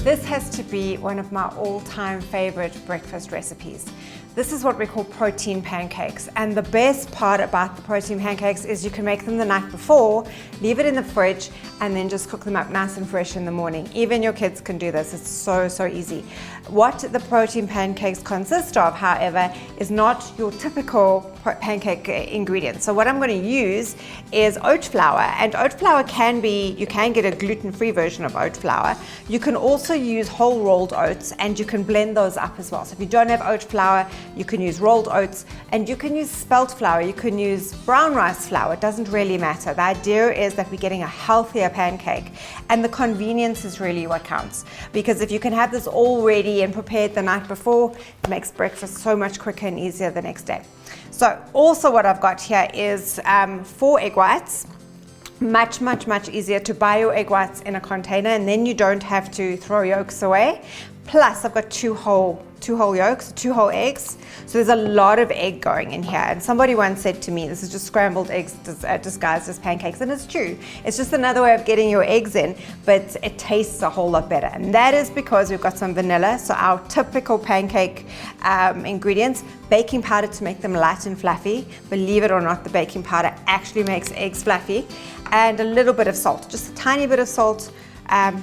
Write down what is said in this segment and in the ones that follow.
This has to be one of my all-time favorite breakfast recipes. This is what we call protein pancakes, and the best part about the protein pancakes is you can make them the night before, leave it in the fridge, and then just cook them up nice and fresh in the morning. Even your kids can do this. It's so easy. What the protein pancakes consist of, however, is not your typical pancake ingredients. So what I'm going to use is oat flour, and oat flour you can get a gluten-free version of oat flour. You can also use whole rolled oats, and you can blend those up as well. So if you don't have oat flour, you can use rolled oats, and you can use spelt flour, you can use brown rice flour. It doesn't really matter. The idea is that we're getting a healthier pancake, and the convenience is really what counts, because if you can have this all ready and prepared the night before, it makes breakfast so much quicker and easier the next day. So also what I've got here is 4 egg whites. Much easier to buy your egg whites in a container, and then you don't have to throw yolks away. Plus I've got two whole yolks, 2 whole eggs. So there's a lot of egg going in here. And somebody once said to me, this is just scrambled eggs disguised as pancakes. And it's true. It's just another way of getting your eggs in, but it tastes a whole lot better. And that is because we've got some vanilla. So our typical pancake ingredients, baking powder to make them light and fluffy. Believe it or not, the baking powder actually makes eggs fluffy. And a little bit of salt, just a tiny bit of salt,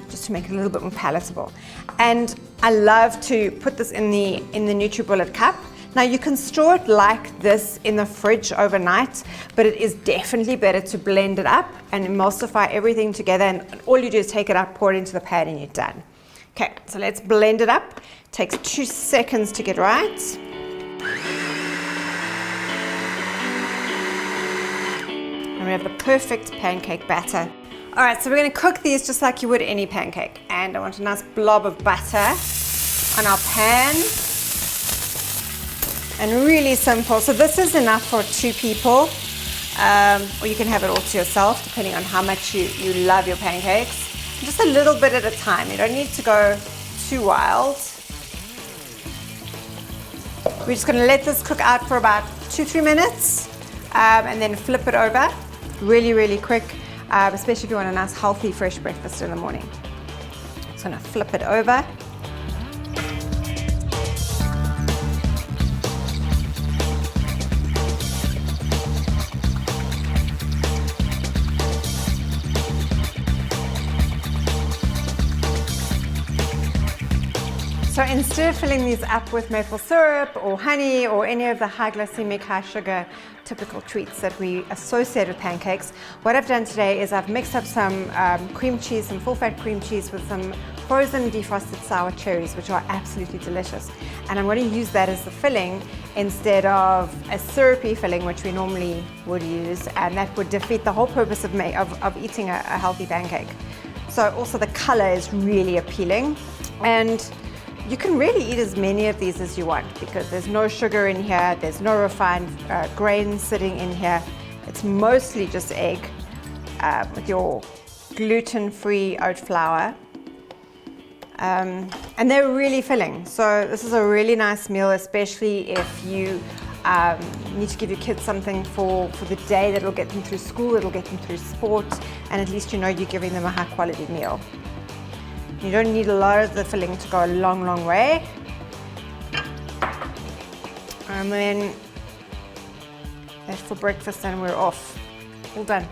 just to make it a little bit more palatable. And I love to put this in the NutriBullet cup. Now you can store it like this in the fridge overnight, but it is definitely better to blend it up and emulsify everything together, and all you do is take it up, pour it into the pan, and you're done. Okay, so let's blend it up. It takes 2 seconds to get right. And we have the perfect pancake batter. All right, so we're gonna cook these just like you would any pancake. And I want a nice blob of butter on our pan. And really simple. So this is enough for 2 people, or you can have it all to yourself, depending on how much you love your pancakes. Just a little bit at a time. You don't need to go too wild. We're just gonna let this cook out for about 2-3 minutes, and then flip it over really quick. Especially if you want a nice healthy fresh breakfast in the morning. So I'm going to flip it over. So instead of filling these up with maple syrup or honey or any of the high glycemic, high sugar typical treats that we associate with pancakes, what I've done today is I've mixed up some cream cheese, some full-fat cream cheese with some frozen defrosted sour cherries, which are absolutely delicious. And I'm going to use that as the filling instead of a syrupy filling, which we normally would use, and that would defeat the whole purpose of eating a healthy pancake. So also the color is really appealing, and you can really eat as many of these as you want because there's no sugar in here, there's no refined grain sitting in here. It's mostly just egg with your gluten-free oat flour. And they're really filling. So this is a really nice meal, especially if you need to give your kids something for the day that'll get them through school, it'll get them through sport, and at least you know you're giving them a high quality meal. You don't need a lot of the filling to go a long way. And then that's for breakfast and we're off. All done.